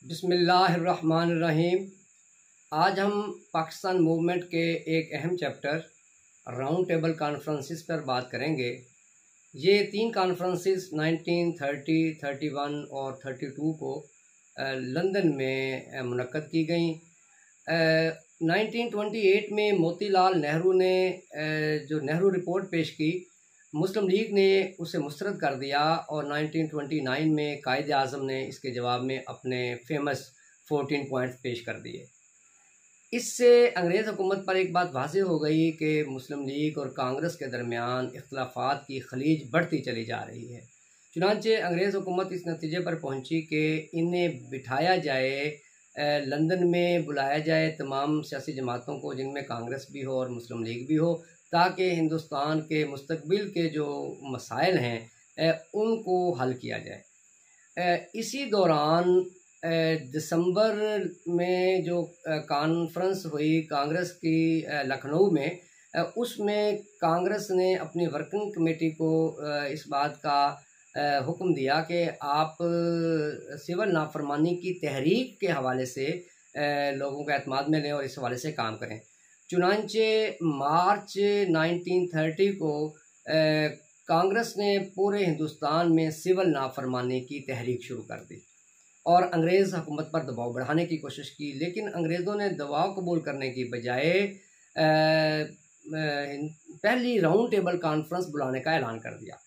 बिस्मिल्लाहिर्रहमानिर्रहीम। आज हम पाकिस्तान मूवमेंट के एक अहम चैप्टर राउंड टेबल कॉन्फ्रेंसिस पर बात करेंगे। ये 3 कॉन्फ्रेंसिस 1930, 31 और 32 को लंदन में मुनक्कद की गई। 1928 में मोतीलाल नेहरू ने जो नेहरू रिपोर्ट पेश की, मुस्लिम लीग ने उसे मुस्तरद कर दिया और 1929 में कायद आज़म ने इसके जवाब में अपने फेमस 14 पॉइंट्स पेश कर दिए। इससे अंग्रेज़ हुकूमत पर एक बात वाज़ेह हो गई कि मुस्लिम लीग और कांग्रेस के दरमियान इख्तिलाफ़ात की खलीज बढ़ती चली जा रही है। चुनांचे अंग्रेज़ हुकूमत इस नतीजे पर पहुंची कि इन्हें बिठाया जाए, लंदन में बुलाया जाए तमाम सियासी जमातों को, जिनमें कांग्रेस भी हो और मुस्लिम लीग भी हो, ताकि हिंदुस्तान के मुस्तकबिल के जो मसाइल हैं उनको हल किया जाए। इसी दौरान दिसंबर में जो कॉन्फ्रेंस हुई कांग्रेस की लखनऊ में, उसमें कांग्रेस ने अपनी वर्किंग कमेटी को इस बात का हुक्म दिया कि आप सिविल नाफरमानी की तहरीक के हवाले से लोगों का एतमाद में लें और इस हवाले से काम करें। चुनांचे मार्च 1930 को कांग्रेस ने पूरे हिंदुस्तान में सिविल नाफरमानी की तहरीक शुरू कर दी और अंग्रेज़ हुकूमत पर दबाव बढ़ाने की कोशिश की, लेकिन अंग्रेज़ों ने दबाव कबूल करने की बजाय पहली राउंड टेबल कॉन्फ्रेंस बुलाने का ऐलान कर दिया।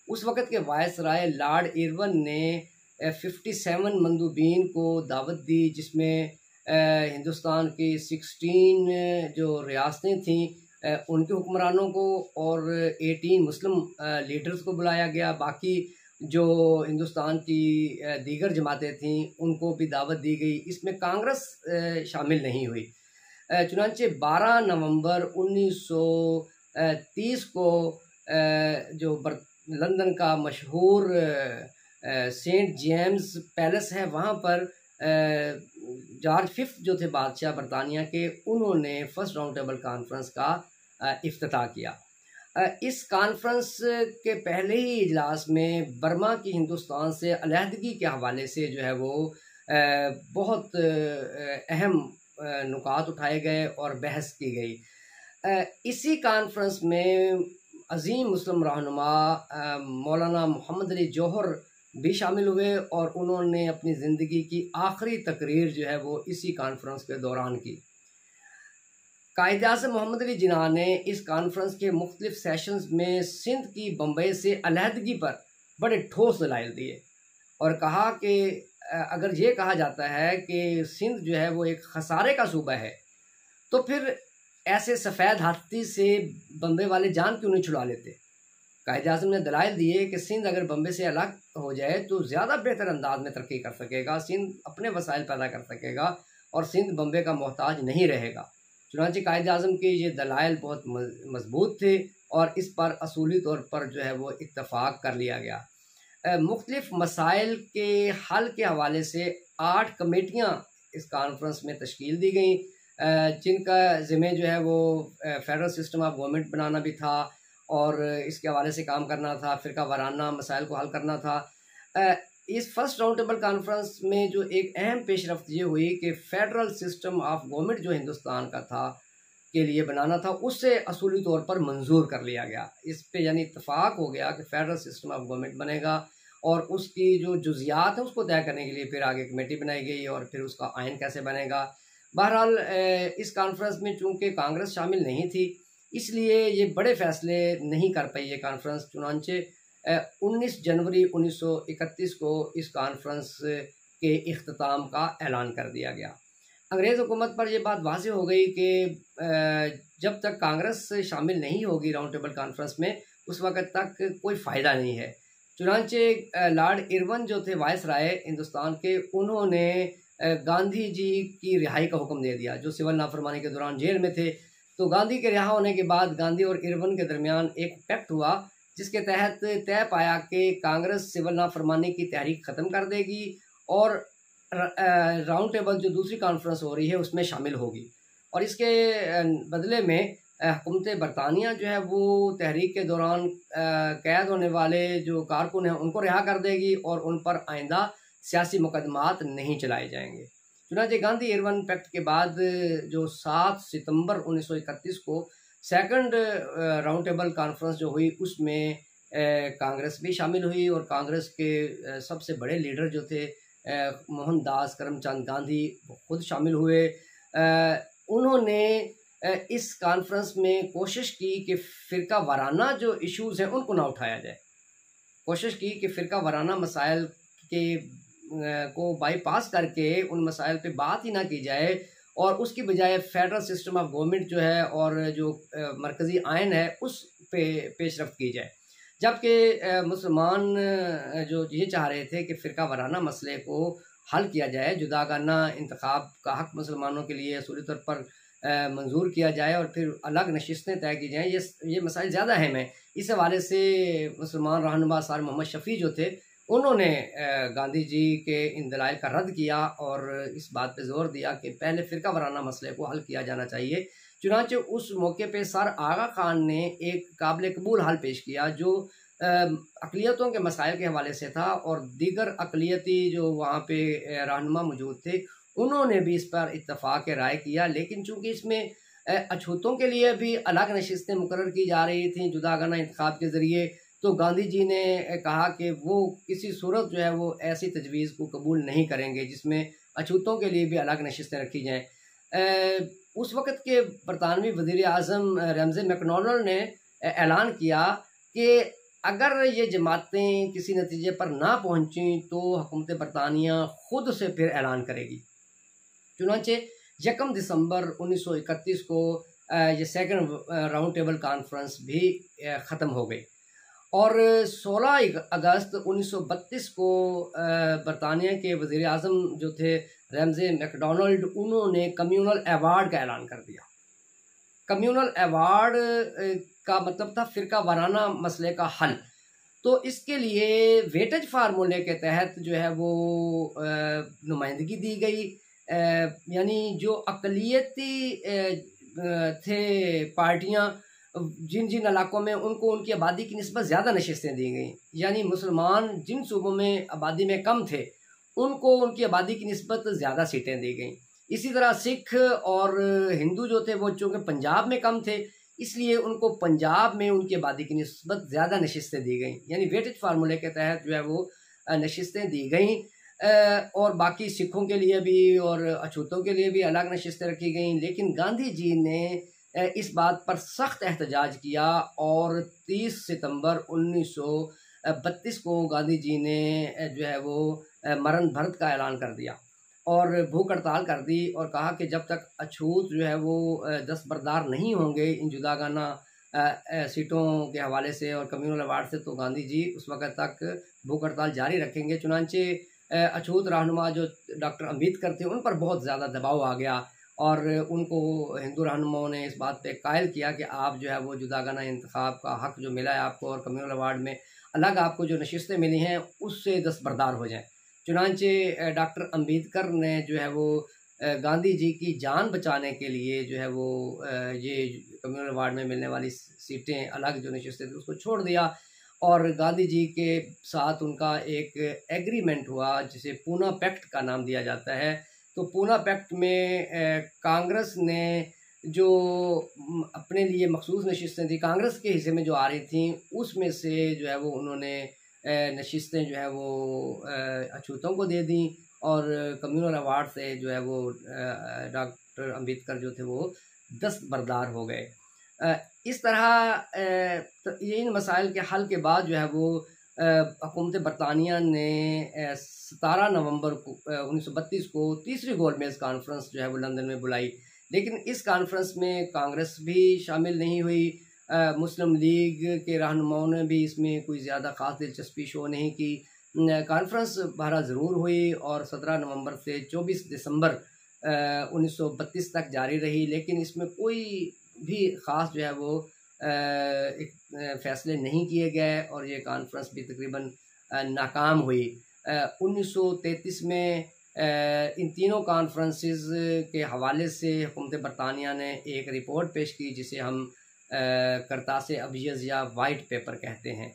उस वक़्त के वायसराय लॉर्ड इरविन ने 57 मंदूबीन को दावत दी, जिसमें हिंदुस्तान की 16 जो रियासतें थीं उनके हुक्मरानों को और 18 मुस्लिम लीडर्स को बुलाया गया। बाकी जो हिंदुस्तान की दीगर जमातें थीं उनको भी दावत दी गई। इसमें कांग्रेस शामिल नहीं हुई। चुनांचे 12 नवंबर 1930 को जो लंदन का मशहूर सेंट जेम्स पैलेस है, वहाँ पर जॉर्ज फिफ्थ जो थे बादशाह बरतानिया के, उन्होंने फर्स्ट राउंड टेबल कॉन्फ्रेंस का इफ्तिताह किया। इस कॉन्फ्रेंस के पहले ही इजलास में बर्मा की हिंदुस्तान से अलहदगी के हवाले से जो है वो बहुत अहम नुकात उठाए गए और बहस की गई। इसी कॉन्फ्रेंस में अजीम मुस्लिम रहनुमा मौलाना मोहम्मद अली जौहर भी शामिल हुए और उन्होंने अपनी ज़िंदगी की आखिरी तकरीर जो है वो इसी कॉन्फ्रेंस के दौरान की। कायद-ए-आज़म मोहम्मद अली जिन्ना ने इस कॉन्फ्रेंस के मुख्तलिफ सेशंस में सिंध की बम्बई से अलहदगी पर बड़े ठोस दलाइल दिए और कहा कि अगर ये कहा जाता है कि सिंध जो है वो एक खसारे का सूबा है, तो फिर ऐसे सफ़ेद हाथी से बम्बे वाले जान क्यों नहीं छुड़ा लेते। कायद-ए-आज़म ने दलाइल दिए कि सिंध अगर बम्बे से अलग हो जाए तो ज़्यादा बेहतर अंदाज में तरक्की कर सकेगा, सिंध अपने वसाइल पैदा कर सकेगा और सिंध बम्बे का मोहताज नहीं रहेगा। चुनांचे कायद-ए-आज़म के ये दलाइल बहुत मजबूत थे और इस पर असूली तौर पर जो है वो इत्तफाक कर लिया गया। मुख्तलिफ मसाइल के हल के हवाले से 8 कमेटियाँ इस कॉन्फ्रेंस में तश्कील दी गई, जिनका ज़िम्मे जो है वो फेडरल सिस्टम ऑफ गवर्नमेंट बनाना भी था और इसके हवाले से काम करना था, फ़िरका वाराना मसाइल को हल करना था। इस फर्स्ट राउंड टेबल कॉन्फ्रेंस में जो एक अहम पेशरफ्त ये हुई कि फेडरल सिस्टम ऑफ गवर्नमेंट जो हिंदुस्तान का था के लिए बनाना था, उससे असूली तौर पर मंजूर कर लिया गया। इस पे यानी इत्तफाक हो गया कि फेडरल सिस्टम ऑफ गवर्नमेंट बनेगा और उसकी जो जुज़ियात है उसको तय करने के लिए फिर आगे कमेटी बनाई गई और फिर उसका आइन कैसे बनेगा। बहरहाल इस कॉन्फ्रेंस में चूँकि कांग्रेस शामिल नहीं थी, इसलिए ये बड़े फ़ैसले नहीं कर पाई ये कॉन्फ्रेंस। चुनांचे 19 जनवरी 1931 को इस कॉन्फ्रेंस के इख्तिताम का ऐलान कर दिया गया। अंग्रेज़ हुकूमत पर यह बात वाज़ेह हो गई कि जब तक कांग्रेस शामिल नहीं होगी राउंड टेबल कॉन्फ्रेंस में, उस वक़्त तक कोई फ़ायदा नहीं है। चुनांचे लॉर्ड इरविन जो थे वायसराय हिंदुस्तान के, उन्होंने गांधी जी की रिहाई का हुक्म दे दिया, जो सिविल नाफरमानी के दौरान जेल में थे। तो गांधी के रिहा होने के बाद गांधी और इरविन के दरमियान एक पैक्ट हुआ, जिसके तहत तय पाया कि कांग्रेस सिविल नाफरमानी की तहरीक ख़त्म कर देगी और राउंड टेबल जो दूसरी कॉन्फ्रेंस हो रही है उसमें शामिल होगी और इसके बदले में हुकूमत बरतानिया जो है वो तहरीक के दौरान कैद होने वाले जो कारकुन हैं उनको रिहा कर देगी और उन पर आइंदा सियासी मुकदमात नहीं चलाए जाएंगे। चुनांचे गांधी इरविन पैक्ट के बाद जो 7 सितंबर 1931 को सेकंड राउंड टेबल कॉन्फ्रेंस जो हुई उसमें कांग्रेस भी शामिल हुई और कांग्रेस के सबसे बड़े लीडर जो थे मोहनदास करमचंद गांधी खुद शामिल हुए। उन्होंने इस कॉन्फ्रेंस में कोशिश की कि फ़िरका वाराना जो इश्यूज़ हैं उनको ना उठाया जाए, कोशिश की कि फ़िरका वाराना मसाइल के को बाईपास करके उन मसाइल पे बात ही ना की जाए और उसकी बजाय फेडरल सिस्टम ऑफ गवर्नमेंट जो है और जो मरकज़ी आयन है उस पे पेशरफ्त की जाए। जबकि मुसलमान जो ये चाह रहे थे कि फ़िरका वाराना मसले को हल किया जाए, जुदागाना इंतखाब का हक़ मुसलमानों के लिए असूली तौर पर मंजूर किया जाए और फिर अलग नशिस्तें तय की जाएँ, ये मसाइल ज़्यादा अहम है। इस हवाले से मुसलमान रहनुमा सर मोहम्मद शफ़ी जो थे उन्होंने गांधी जी के इन दलाइल का रद्द किया और इस बात पे ज़ोर दिया कि पहले फ़िरका वाराना मसले को हल किया जाना चाहिए। चुनांचे उस मौके पे सर आगा खान ने एक काबिल कबूल हल पेश किया जो अक़लियतों के मसाइल के हवाले से था और दीगर अक़लियती जो वहाँ पे रहनुमा मौजूद थे उन्होंने भी इस पर इत्तफ़ाक़ राय किया। लेकिन चूँकि इसमें अछूतों के लिए भी अलग नशिस्तें मुकर्रर की जा रही थीं जुदागाना इंतखाब के ज़रिए, तो गांधी जी ने कहा कि वो किसी सूरत जो है वो ऐसी तजवीज़ को कबूल नहीं करेंगे जिसमें अछूतों के लिए भी अलग नशिस्तें रखी जाएँ। उस वक़्त के बरतानवी वज़ीर आज़म रैमज़े मैकडॉनल्ड ने ऐलान किया कि अगर ये जमातें किसी नतीजे पर ना पहुँचीं तो हुकूमत बरतानिया ख़ुद से फिर ऐलान करेगी। चुनांचे 1 दिसंबर 1931 को ये सेकंड राउंड टेबल कॉन्फ्रेंस भी ख़त्म हो गई और 16 अगस्त 1932 को बरतानिया के वज़ीर आज़म जो थे रैमज़े मैकडॉनल्ड उन्होंने कम्यूनल अवार्ड का ऐलान कर दिया। कम्यूनल अवार्ड का मतलब था फ़िरका वाराना मसले का हल। तो इसके लिए वेटेज फार्मूले के तहत जो है वो नुमाइंदगी दी गई, यानी जो अक़लियती थे पार्टियां जिन जिन इलाकों में उनको उनकी आबादी की निस्बत ज़्यादा नशिस्तें दी गई, यानी मुसलमान जिन सूबों में आबादी में कम थे उनको उनकी आबादी की निस्बत ज़्यादा सीटें दी गई। इसी तरह सिख और हिंदू जो थे वो चूँकि पंजाब में कम थे इसलिए उनको पंजाब में उनकी आबादी की निस्बत ज़्यादा नशिस्तें दी गई, यानी वेटेज फार्मूले के तहत जो है वो नशिस्तें दी गई। और बाकी सिखों के लिए भी और अछूतों के लिए भी अलग नशिस्तें रखी गईं। लेकिन गांधी जी ने इस बात पर सख्त एहतजाज किया और 30 सितंबर 1932 को गांधी जी ने जो है वो मरण भरत का ऐलान कर दिया और भूख हड़ताल कर दी और कहा कि जब तक अछूत जो है वो दस्तबरदार नहीं होंगे इन जुदागाना सीटों के हवाले से और कम्यूनल अवार्ड से, तो गांधी जी उस वक़्त तक भूख हड़ताल जारी रखेंगे। चुनांचे अछूत रहनुमा जो डॉक्टर अम्बेडकर थे उन पर बहुत ज़्यादा दबाव आ गया और उनको हिंदू रहनुमाओं ने इस बात पे कायल किया कि आप जो है वो जुदागाना इंतखाब का हक़ जो मिला है आपको और कम्यूनल अवार्ड में अलग आपको जो नशिस्तें मिली हैं उससे दस्तबरदार हो जाएं। चुनांचे डॉक्टर अम्बेडकर ने जो है वो गांधी जी की जान बचाने के लिए जो है वो ये कम्यूनल अवार्ड में मिलने वाली सीटें अलग जो नशिस्तें थी उसको छोड़ दिया और गांधी जी के साथ उनका एक एग्रीमेंट हुआ जिसे पूना पैक्ट का नाम दिया जाता है। तो पूना पैक्ट में कांग्रेस ने जो अपने लिए मखसूस नशिस्तें थी कांग्रेस के हिस्से में जो आ रही थी उसमें से जो है वो उन्होंने नशिस्तें जो है वो अछूतों को दे दी और कम्यूनल अवार्ड से जो है वो डॉक्टर अम्बेडकर जो थे वो दस्तबरदार हो गए। इस तरह इन मसाइल के हल के बाद जो है वो हुकूमत बरतानिया ने 17 नवंबर को 1932 को तीसरी गोलमेज़ कॉन्फ्रेंस जो है वो लंदन में बुलाई। लेकिन इस कॉन्फ्रेंस में कांग्रेस भी शामिल नहीं हुई, मुस्लिम लीग के रहनुमाओं ने भी इसमें कोई ज़्यादा ख़ास दिलचस्पी शो नहीं की। कॉन्फ्रेंस बहरहाल ज़रूर हुई और 17 नवंबर से 24 दिसंबर 1932 तक जारी रही, लेकिन इसमें कोई भी ख़ास जो है वो फ़ैसले नहीं किए गए और ये कॉन्फ्रेंस भी तकरीबन नाकाम हुई। 1933 में इन तीनों कॉन्फ्रेंसेस के हवाले से हुकूमत बरतानिया ने एक रिपोर्ट पेश की जिसे हम करतासे अबियज़ या वाइट पेपर कहते हैं।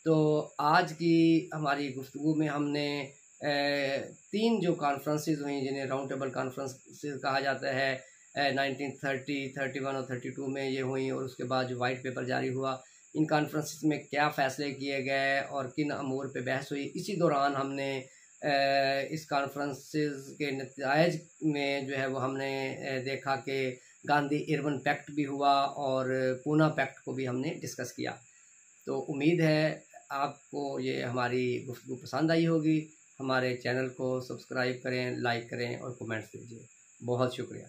तो आज की हमारी गुफ्तगू में हमने तीन जो कॉन्फ्रेंसेस हुई जिन्हें राउंड टेबल कॉन्फ्रेंसेस कहा जाता है, 1930, 31 और 32 में ये हुई, और उसके बाद जो वाइट पेपर जारी हुआ, इन कॉन्फ्रेंसेस में क्या फ़ैसले किए गए और किन अमूर पे बहस हुई। इसी दौरान हमने इस कॉन्फ्रेंसेस के नतीजे में जो है वो हमने देखा कि गांधी इरविन पैक्ट भी हुआ और पूना पैक्ट को भी हमने डिस्कस किया। तो उम्मीद है आपको ये हमारी गुफ्तगू पसंद आई होगी। हमारे चैनल को सब्सक्राइब करें, लाइक करें और कमेंट्स दीजिए। बहुत शुक्रिया।